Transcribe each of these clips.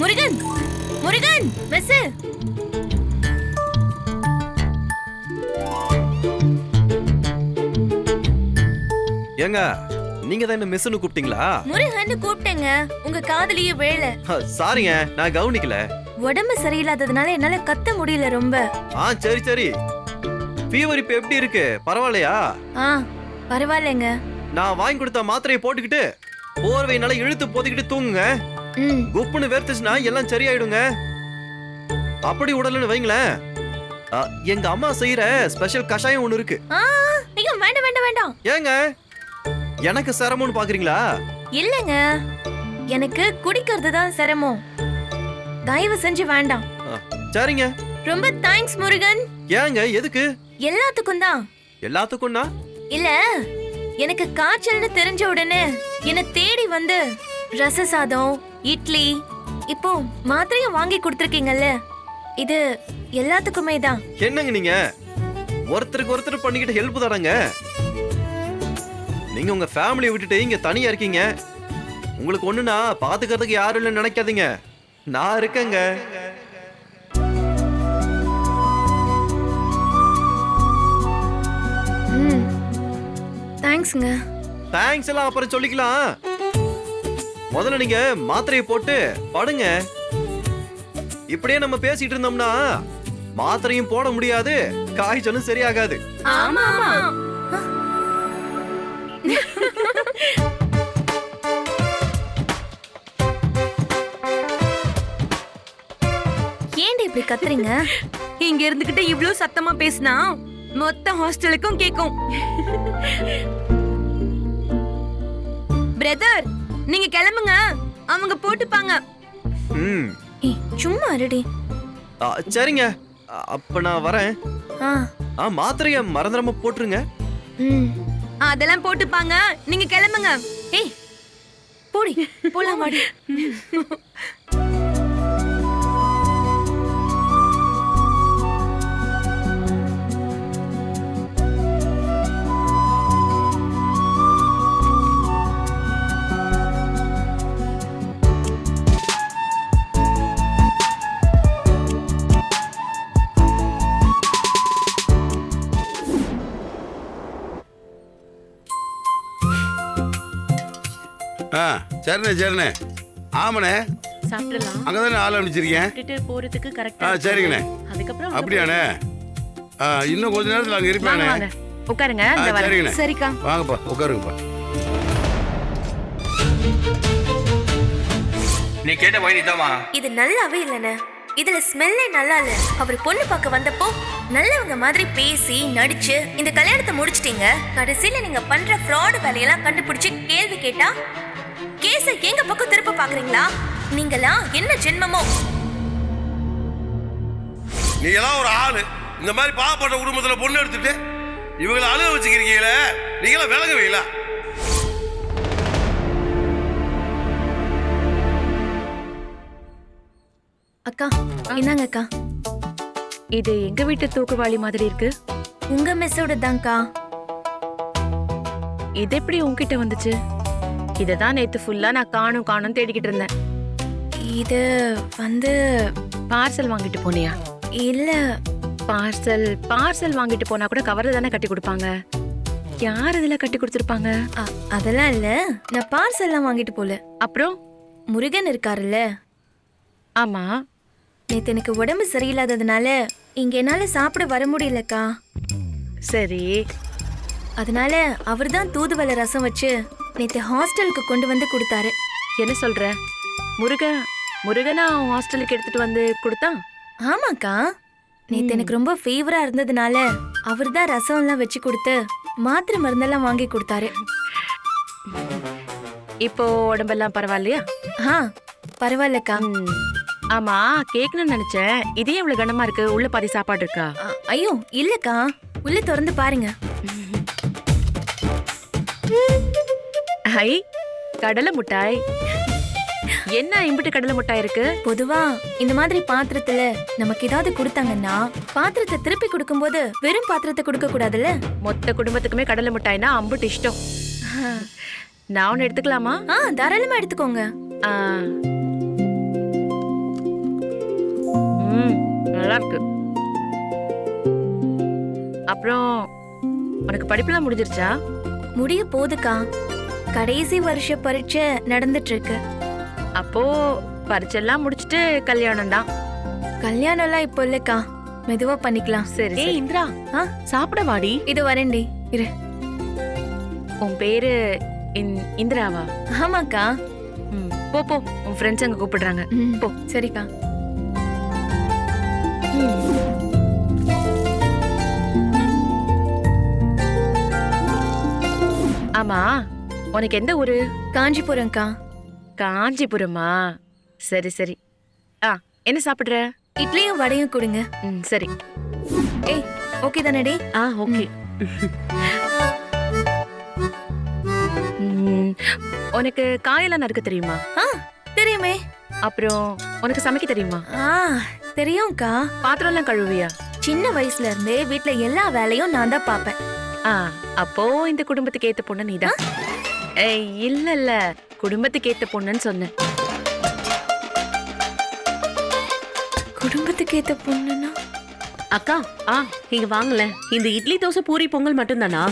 Murugan Murugan miss. ஏங்க நீங்க தான் என்ன மிஸ்னு கூப்பிட்டீங்களா? முருகன் கூப்பிட்டேங்க, உங்க காதலியே வேலை. சாரிங்க, நான் கவனிக்கல. உடம்பு சரியில்லாததுனால என்னால கத்த முடியல ரொம்ப. சரி சரி. ஃபீவர் இப்ப எப்படி இருக்கு? பரவாயில்லையா? பரவாயில்லைங்க. நான் வாங்கி கொடுத்த மாத்திரையை போட்டுக்கிட்டு போர்வையினால இழுத்து போத்திக்கிட்டு தூங்குங்க. குப்புன்னு வேர்த்துச்சுன்னா எல்லாம் சரியாயிடுங்க. அப்படி உடல்னு வைங்களேன். எங்க அம்மா செய்யற ஸ்பெஷல் கஷாயம் ஒண்ணு இருக்கு. வேண்டாம் வேண்டாம் வேண்டாம். ஏங்க எனக்கு சிரமம்னு பாக்குறீங்களா? இல்லங்க, எனக்கு குடிக்கிறது தான் சிரமம். தயவு செஞ்சு வேண்டாம். சரிங்க. ரொம்ப தேங்க்ஸ் முருகன். ஏங்க எதுக்கு? எல்லாத்துக்கும் தான். எல்லாத்துக்கும்னா? இல்ல, எனக்கு காய்ச்சல்னு தெரிஞ்ச உடனே என்ன தேடி வந்து ரச சாதம், இட்லி, இப்போ மாத்திரையும் வாங்கி கொடுத்திருக்கீங்கல்ல, இது எல்லாத்துக்குமே தான். என்னங்க நீங்க ஒருத்தருக்கு ஒருத்தர் பண்ணிக்கிட்டு ஹெல்ப் தராங்க. நீங்க உங்க ஃபேமிலியை விட்டுட்டு இங்க தனியா இருக்கீங்க. உங்களுக்கு ஒண்ணுனா பாத்துக்கிறதுக்கு யாரும் இல்லைன்னு நினைக்காதீங்க, நான் இருக்கேங்க. தேங்க்ஸ்ங்க. தேங்க்ஸ் எல்லாம் அப்புறம் சொல்லிக்கலாம். முதல்ல நீங்க மாத்திரையை போட்டு படுங்க. இப்படியே நம்ம பேசிட்டு இருந்தோம்னா மாத்திரையும் போட முடியாது, காய்ச்சலும் சரியாகாது. ஆமா ஆமா. ஏன்டி இப்படி கத்துறீங்க? இங்க இருந்துகிட்டு இவ்ளோ சத்தமா பேசினா மொத்த ஹாஸ்டலுக்கும் கேக்கும். பிரதர், நீங்க கிளம்புங்க, அவங்க போட்டுப்பாங்க. சும்மா இருடி. சரிங்க, அப்ப நான் வரேன். மாத்திரைய மறந்துடாம போட்டுருங்க. அதெல்லாம் போட்டுப்பாங்க, நீங்க கிளம்புங்க. ஏய் போடி, போலாம் வாடி. சரிண்ணே சரிண்ணே. ஆமாண்ணே, சாப்பிடலாம். அங்கதானே ஆள் அனுப்பிச்சிருக்கேன். விட்டுட்டு போறதுக்கு கரெக்டா. சரிங்கண்ணே. அதுக்கப்புறம் அப்படியாண்ணே? இன்னும் கொஞ்ச நேரத்தில் அங்கே இருப்பேண்ணே. உட்காருங்க. சரிங்கண்ணே. சரிக்கா, வாங்கப்பா உட்காருங்கப்பா. நீ கேட்ட வழி தாமா. இது நல்லாவே இல்லைண்ணே, இதுல ஸ்மெல்லே நல்லா இல்ல. அவர் பொண்ணு பார்க்க வந்தப்போ நல்லவங்க மாதிரி பேசி நடிச்சு இந்த கல்யாணத்தை முடிச்சிட்டீங்க. கடைசியில நீங்க பண்ற ஃப்ராட் வேலையெல்லாம் கண்டுபிடிச்சு கேள்வி கேட்டா கேஸ எங்க பக்கம் திருப்ப பாக்குறீங்களா? நீங்களா என்ன ஜென்மமோ? நீ எல்லாம் ஒரு ஆளு, இந்த மாதிரி பாவப்பட்ட குடும்பத்துல பொண்ணு எடுத்துட்டு இவங்களை அழுக வச்சுக்கிறீங்களே, நீங்களாம் விலகுவீங்களா? அக்கா என்னங்க அக்கா, இது எங்க வீட்டு தூக்குவாளி மாதிரி இருக்கு. உங்க மெஸ்ஸோட தான்க்கா. இது எப்படி உன்கிட்ட வந்துச்சு? இததான் நேத்து ஃபுல்லா நான் காணும் தேடிக்கிட்டு இருந்தேன். இது வந்து பார்சல் வாங்கிட்டு போனியா? இல்ல, பார்சல் வாங்கிட்டு போனா கூட கவர்ல தானே கட்டி கொடுப்பாங்க. யார் இதுல கட்டி கொடுத்துருப்பாங்க? அதெல்லாம் இல்ல, நான் பார்சல்லாம் வாங்கிட்டு போல. அப்புறம் முருகன் இருக்காருல்ல? ஆமா. நேத்து எனக்கு உடம்பு சரியில்லாததுனால இங்க என்னால சாப்பிட வர முடியலக்கா. சரி, அதனால அவர்தான் தூதுவளை ரசம் வச்சு நேத்து ஹாஸ்டலுக்கு கொண்டு வந்து கொடுத்தாரு. என்ன சொல்ற? முருகனா ஹாஸ்டலுக்கு எடுத்துட்டு வந்து கொடுத்தான்? ஆமாக்கா, நேத்து எனக்கு ரொம்ப ஃபீவரா இருந்ததுனால அவர்தான் ரசம் எல்லாம் வச்சு கொடுத்து மாத்திரை மருந்தெல்லாம் வாங்கி கொடுத்தாரு. இப்போ உடம்பெல்லாம் பரவாயில்லையா? பரவாயில்லக்கா. ஆமா, கேட்கணும்னு நினைச்சேன். இதே இவ்வளவு கனமா இருக்கு, உள்ள பாதி சாப்பாடு இருக்கா? ஐயோ இல்லக்கா, உள்ள திறந்து பாருங்க. ஹை, கடலை முட்டாய். என்ன இம்பிட்டு கடலை முட்டாய் இருக்கு? பொதுவா இந்த மாதிரி பாத்திரத்துல நமக்கு ஏதாவது கொடுத்தாங்கன்னா பாத்திரத்தை திருப்பி கொடுக்கும்போது வெறும் பாத்திரத்தை கொடுக்க கூடாதுல்ல. மொத்த குடும்பத்துக்குமே கடலை முட்டாய்னா அம்புட்டு இஷ்டம். நான் ஒன்னு எடுத்துக்கலாமா? தாராளமா எடுத்துக்கோங்க. ம் நல்லா இருக்கு. அப்புறம் உனக்கு படிப்புலாம் முடிஞ்சிருச்சா? முடிய போதுக்கா. கடைசி வருஷ பரீட்சை நடந்துட்டு இருக்கு. அப்போ பரீட்சைலாம் முடிச்சிட்டு கல்யாணம் தான். கல்யாணம்லாம் இப்போ இல்லக்கா, மெதுவா பண்ணிக்கலாம். சரி ஏய் சரி. இந்திரா, ஆ? சாப்பிட வாடி. இது வரேன்டி, இரு. உன் பேரு இந்திராவா? ஆமாக்கா. ம் போ போ, உன் ஃப்ரெண்ட்ஸ் அங்க கூப்பிடுறாங்க. ம், போ. சரிக்கா. ஆமா, உனக்கு எந்த ஊரு? காஞ்சிபுரம்க்கா. காஞ்சிபுரமா? சரி சரி. என்ன சாப்பிடுற? இட்லியும் வடையும் கொடுங்க. ம் சரி. ஏய், ஓகே தானடி? ஓகே. உனக்கு காயெல்லாம் நறுக்க தெரியுமா? ஆ, தெரியுமே. அப்புறம் உனக்கு சமைக்க தெரியுமா? ஆ, தெரியும்க்கா. பாத்திரம்லாம் கழுவியா? சின்ன வயசுல இருந்தே வீட்ல எல்லா வேலையும் நான் தான் பாப்பேன். அப்போ இந்த குடும்பத்துக்கு ஏத்த பொண்ணு நீதான். ஏய் இல்ல இல்ல, குடும்பத்துக்கு ஏத்த பொண்ணுன்னு சொன்னேன். குடும்பத்துக்கு ஏத்த பொண்ணுனா? அக்கா, இங்க வாங்கல. இந்த இட்லி தோசை பூரி பொங்கல் மட்டும் தானா?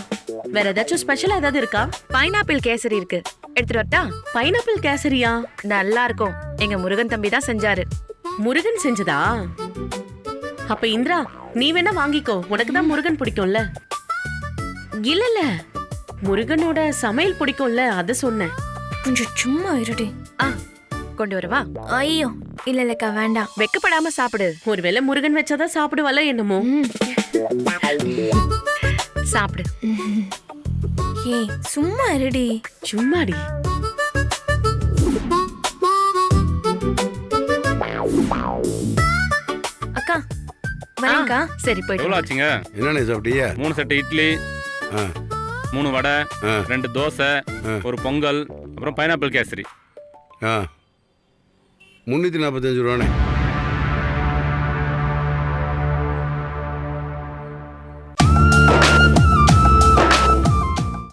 வேற ஏதாச்சும் ஸ்பெஷலா ஏதாவது இருக்கா? பைனாப்பிள் கேசரி இருக்கு, எடுத்துட்டு வரட்டா? பைனாப்பிள் கேசரியா? நல்லா இருக்கும். எங்க முருகன் தம்பி தான் செஞ்சாரு. முருகன் செஞ்சதா? அப்ப இந்திரா, நீ வேணா வாங்கிக்கோ, உனக்கு தான் முருகன் பிடிக்கும்ல. இல்ல இல்ல, முருகனோட சமையல் பிடிக்கும்ல, அத சொன்னேன். கொஞ்சம் சும்மா இருடி. கொண்டு வரவா? ஐயோ, இல்ல இல்லக்கா, வேண்டாம். வெக்கப்படாம சாப்பிடு. ஒருவேளை முருகன் வச்சாதான் சாப்பிடுவல என்னமோ. சாப்பிடு. ஏய், சும்மா இருடி. சும்மாடி. அக்கா, வரேன்க்கா. சரி போயிட்டு எவ்வளோ வா. ஆச்சுங்க? என்னண்ணே சாப்பிட்டீங்க? 3 செட்டு இட்லி, ஆ. 3 வடை, ஆ. 2 தோசை, ஒரு பொங்கல், அப்புறம் பைனாப்பிள் கேசரி. 345 ரூபாண்ணே.